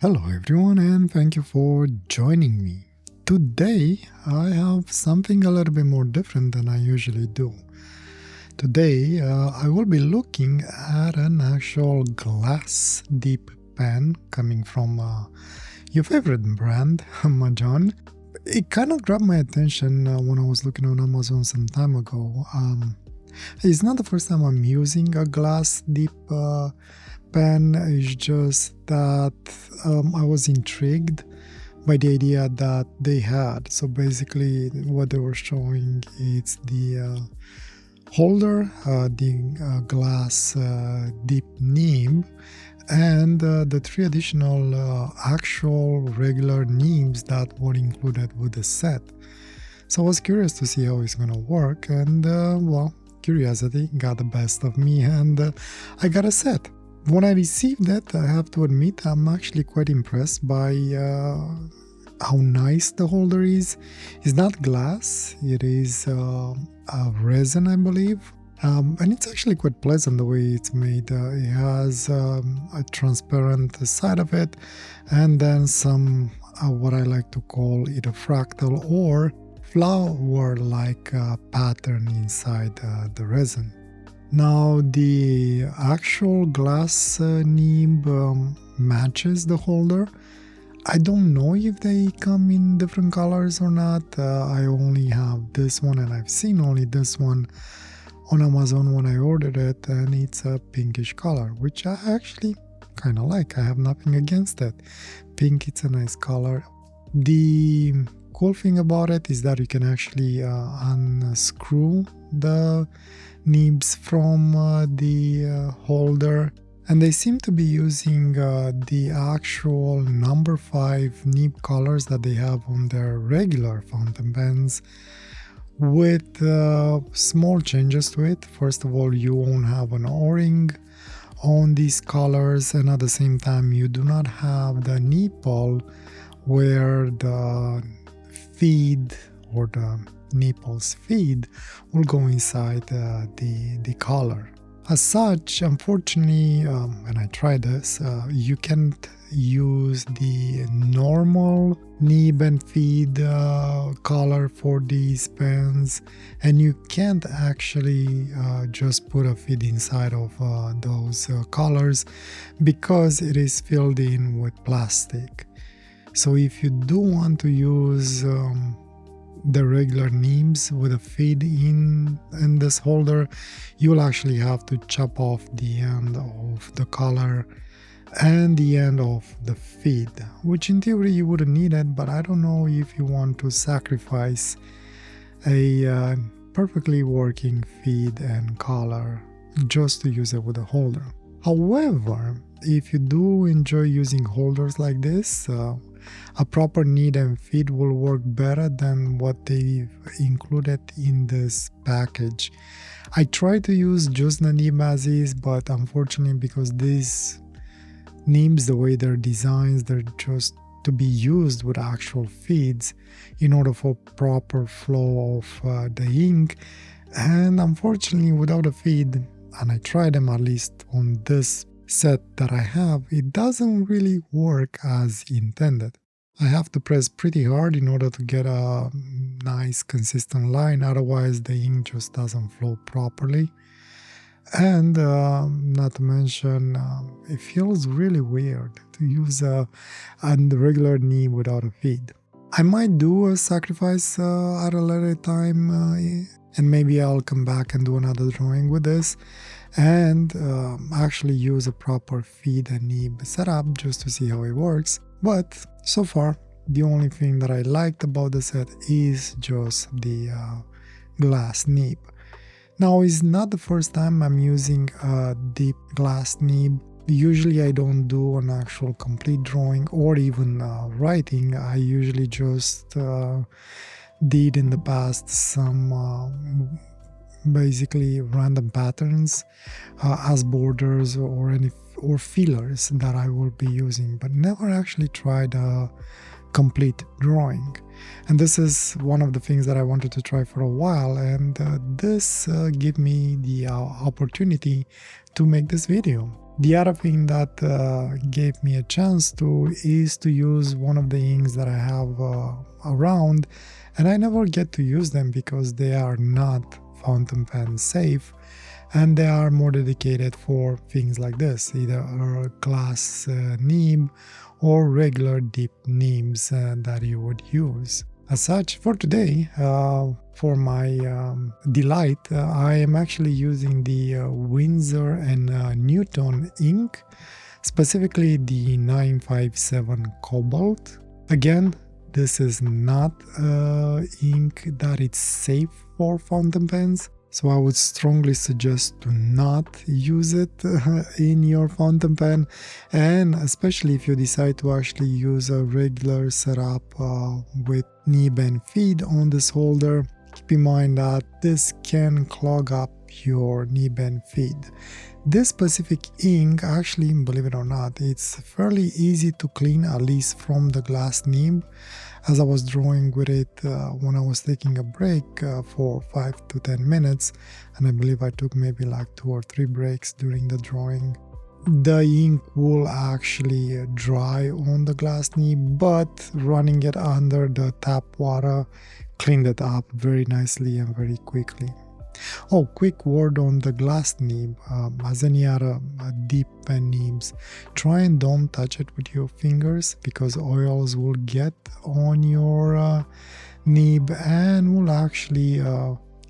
Hello everyone and thank you for joining me. Today I have something a little bit more different than I usually do. Today I will be looking at an actual glass dip pen coming from your favorite brand, Majohn. It kind of grabbed my attention when I was looking on Amazon some time ago. It's not the first time I'm using a glass dip pen. It's just that I was intrigued by the idea that they had. So basically what they were showing is the holder, the glass dip nib, and the three additional actual regular nibs that were included with the set. So I was curious to see how it's gonna work, and well, curiosity got the best of me, and I got a set. When I received it, I have to admit I'm actually quite impressed by how nice the holder is. It's not glass, it is a resin, I believe. And it's actually quite pleasant the way it's made. It has a transparent side of it, and then some what I like to call it a fractal or flower-like pattern inside the resin. Now the actual glass nib matches the holder. I don't know if they come in different colors or not. I only have this one and I've seen only this one on Amazon when I ordered it, and it's a pinkish color, which I actually kind of like. I have nothing against it. Pink, it's a nice color. The cool thing about it is that you can actually unscrew the nibs from the holder, and they seem to be using the actual number 5 nib colors that they have on their regular fountain pens with small changes to it. First of all, you won't have an o-ring on these colors, and at the same time you do not have the nipple where the feed or the nipples feed will go inside the collar. As such, unfortunately, when I tried this, you can't use the normal nib and feed collar for these pens, and you can't actually just put a feed inside of those collars because it is filled in with plastic. So if you do want to use the regular nibs with a feed in this holder, you'll actually have to chop off the end of the collar and the end of the feed, which in theory you wouldn't need it, but I don't know if you want to sacrifice a perfectly working feed and collar just to use it with a holder. However, if you do enjoy using holders like this, a proper nib and feed will work better than what they've included in this package. I tried to use just the nib as is, but unfortunately, because these nibs, the way they're designed, they're just to be used with actual feeds in order for proper flow of the ink, and unfortunately without a feed, and I tried them at least on this set that I have, it doesn't really work as intended. I have to press pretty hard in order to get a nice consistent line, otherwise the ink just doesn't flow properly. And not to mention, it feels really weird to use a regular nib without a feed. I might do a sacrifice at a later time, and maybe I'll come back and do another drawing with this and actually use a proper feed and nib setup just to see how it works. But so far, the only thing that I liked about the set is just the glass nib. Now, it's not the first time I'm using a deep glass nib. Usually I don't do an actual complete drawing or even writing. I usually just did in the past some basically random patterns as borders or fillers that I will be using, but never actually tried a complete drawing. And this is one of the things that I wanted to try for a while, and this gave me the opportunity to make this video. The other thing that gave me a chance to is to use one of the inks that I have around, and I never get to use them because they are not fountain pen safe, and they are more dedicated for things like this, either a glass nib or regular deep nibs that you would use. As such, for today, for my delight, I am actually using the Winsor and Newton ink, specifically the 957 Cobalt. Again, this is not ink that it's safe for fountain pens, so I would strongly suggest to not use it in your fountain pen, and especially if you decide to actually use a regular setup with nib and feed on this holder. Keep in mind that this can clog up your nib and feed. This specific ink, actually, believe it or not, it's fairly easy to clean, at least from the glass nib, as I was drawing with it when I was taking a break for 5 to 10 minutes, and I believe I took maybe like 2 or 3 breaks during the drawing. The ink will actually dry on the glass nib, but running it under the tap water cleaned it up very nicely and very quickly. Oh, quick word on the glass nib. As any other deep pen nibs, try and don't touch it with your fingers, because oils will get on your nib and will actually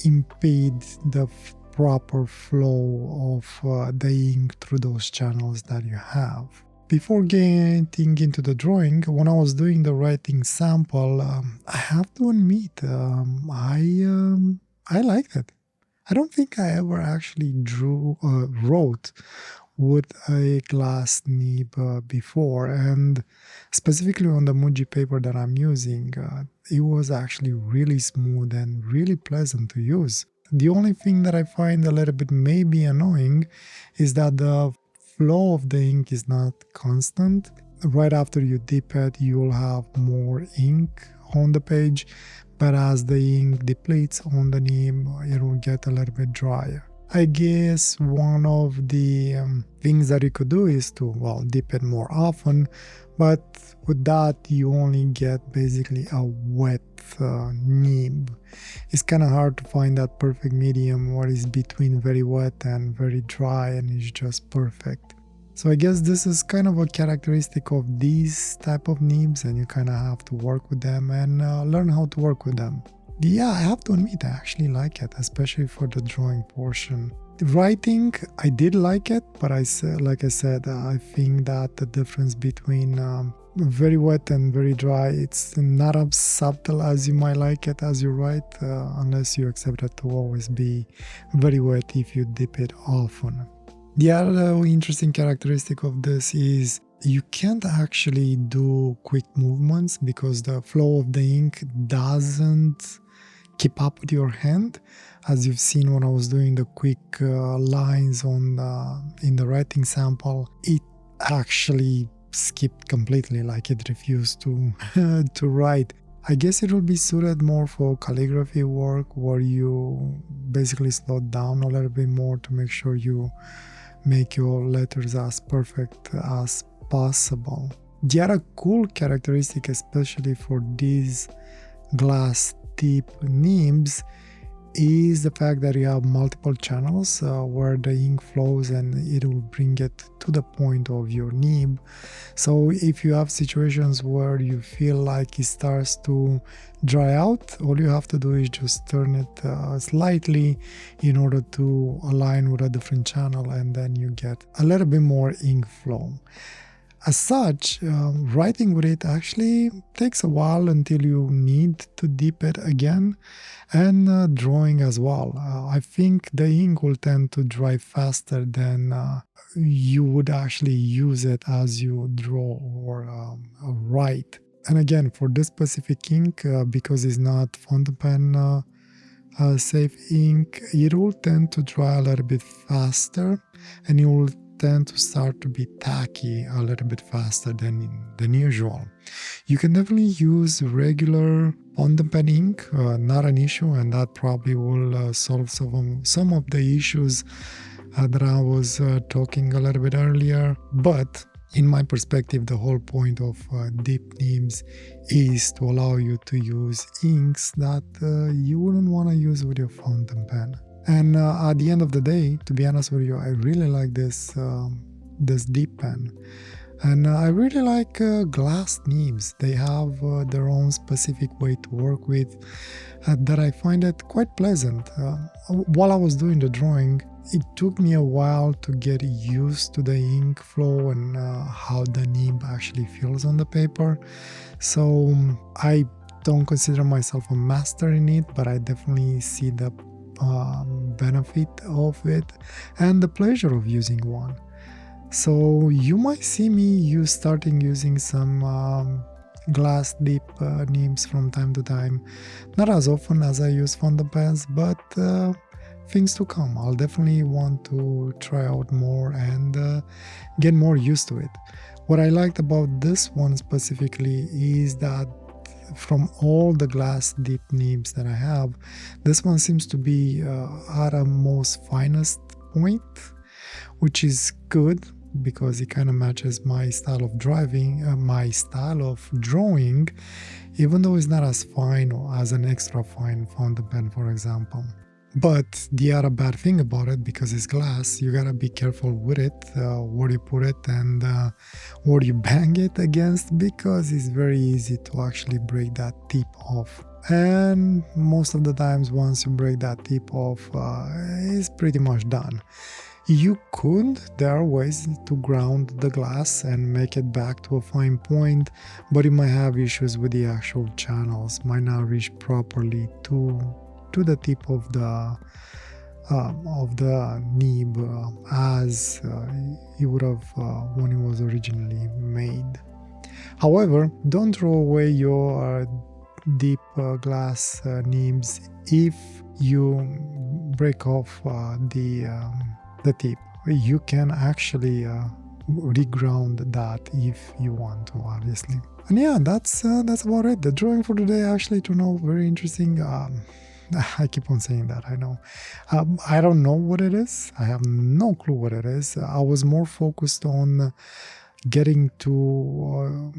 impede the proper flow of the ink through those channels that you have. Before getting into the drawing, when I was doing the writing sample, I have to admit, I liked it. I don't think I ever actually wrote with a glass nib before, and specifically on the Muji paper that I'm using, it was actually really smooth and really pleasant to use. The only thing that I find a little bit maybe annoying is that the flow of the ink is not constant. Right after you dip it, you'll have more ink on the page, but as the ink depletes on the nib, it will get a little bit drier. I guess one of the things that you could do is to, well, dip it more often, but with that you only get basically a wet nib. It's kind of hard to find that perfect medium what is between very wet and very dry and is just perfect. So I guess this is kind of a characteristic of these type of nibs, and you kind of have to work with them and learn how to work with them. Yeah, I have to admit I actually like it, especially for the drawing portion. The writing, I did like it, but like I said, I think that the difference between very wet and very dry, it's not as subtle as you might like it as you write, unless you accept it to always be very wet if you dip it often. The other interesting characteristic of this is you can't actually do quick movements because the flow of the ink doesn't keep up with your hand. As you've seen when I was doing the quick lines in the writing sample, it actually skipped completely, like it refused to to write. I guess it will be suited more for calligraphy work, where you basically slow down a little bit more to make sure you make your letters as perfect as possible. The other cool characteristic, especially for these glass tip nibs, is the fact that you have multiple channels where the ink flows, and it will bring it to the point of your nib. So if you have situations where you feel like it starts to dry out, all you have to do is just turn it slightly in order to align with a different channel, and then you get a little bit more ink flow. As such, writing with it actually takes a while until you need to dip it again, and drawing as well. I think the ink will tend to dry faster than you would actually use it as you draw or write. And again, for this specific ink, because it's not fountain pen safe ink, it will tend to dry a little bit faster, and it will tend to start to be tacky a little bit faster than usual. You can definitely use regular fountain pen ink, not an issue, and that probably will solve some of the issues that I was talking a little bit earlier. But in my perspective, the whole point of deep nibs is to allow you to use inks that you wouldn't want to use with your fountain pen. And at the end of the day, to be honest with you, I really like this deep pen. And I really like glass nibs. They have their own specific way to work with that I find it quite pleasant. While I was doing the drawing, it took me a while to get used to the ink flow and how the nib actually feels on the paper. So I don't consider myself a master in it, but I definitely see the benefit of it and the pleasure of using one. So you might see me starting using some glass deep nibs from time to time. Not as often as I use fountain pens, but things to come. I'll definitely want to try out more and get more used to it. What I liked about this one specifically is that from all the glass deep nibs that I have, this one seems to be at a most finest point, which is good because it kind of matches my style of my style of drawing, even though it's not as fine or as an extra fine fountain pen, for example. But the other bad thing about it, because it's glass, you gotta be careful with it, where you put it and where you bang it against, because it's very easy to actually break that tip off. And most of the times, once you break that tip off, it's pretty much done. There are ways to ground the glass and make it back to a fine point, but you might have issues with the actual channels, might not reach properly to the tip of the nib as it would have when it was originally made. However, don't throw away your deep glass nibs if you break off the tip. You can actually reground that if you want to, obviously. And yeah, that's about it. The drawing for today actually turned out very interesting. I keep on saying that, I know. I don't know what it is. I have no clue what it is. I was more focused on getting to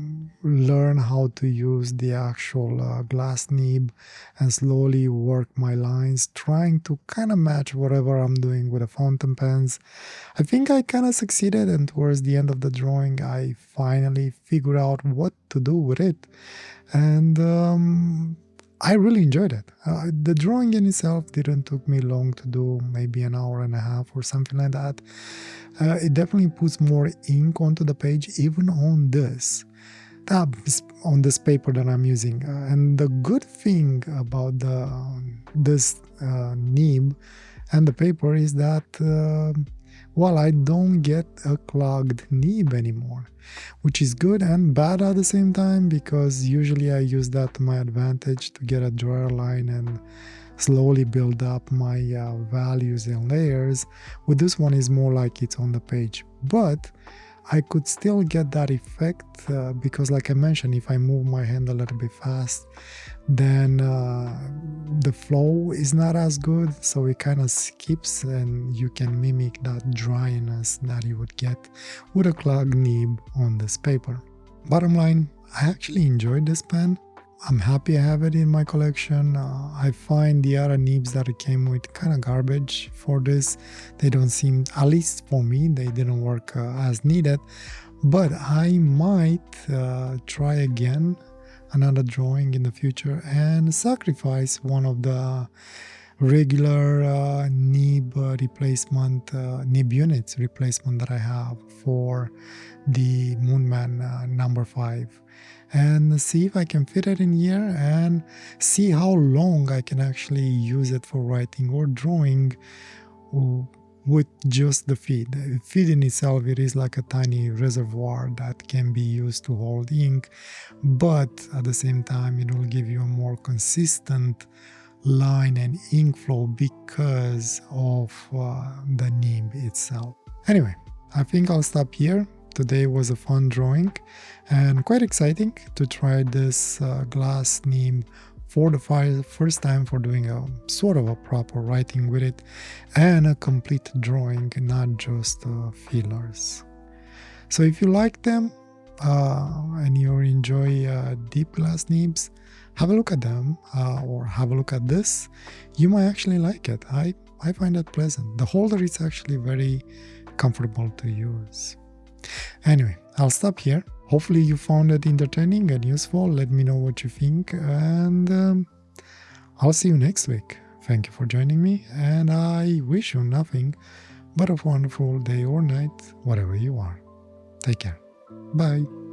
learn how to use the actual glass nib and slowly work my lines, trying to kind of match whatever I'm doing with the fountain pens. I think I kind of succeeded, and towards the end of the drawing I finally figured out what to do with it, and I really enjoyed it. The drawing in itself didn't take me long to do, maybe an hour and a half or something like that. It definitely puts more ink onto the page, even on this paper that I'm using. And the good thing about this nib and the paper is that I don't get a clogged nib anymore, which is good and bad at the same time, because usually I use that to my advantage to get a drier line and slowly build up my values and layers. With this one is more like it's on the page, but I could still get that effect because, like I mentioned, if I move my hand a little bit fast, then the flow is not as good, so it kind of skips and you can mimic that dryness that you would get with a clogged nib on this paper. Bottom line, I actually enjoyed this pen. I'm happy I have it in my collection. I find the other nibs that it came with kind of garbage for this. They don't seem, at least for me, they didn't work as needed. But I might try again another drawing in the future and sacrifice one of the regular nib units replacement that I have for the Moonman number 5. And see if I can fit it in here and see how long I can actually use it for writing or drawing with just the feed. The feed in itself, it is like a tiny reservoir that can be used to hold ink, but at the same time it will give you a more consistent line and ink flow because of the nib itself. Anyway, I think I'll stop here. Today was a fun drawing and quite exciting to try this glass nib for the first time for doing a sort of a proper writing with it and a complete drawing, not just fillers. So if you like them and you enjoy deep glass nibs, have a look at them or have a look at this. You might actually like it. I find it pleasant. The holder is actually very comfortable to use. Anyway, I'll stop here. Hopefully you found it entertaining and useful. Let me know what you think, and I'll see you next week. Thank you for joining me, and I wish you nothing but a wonderful day or night, whatever you are. Take care. Bye.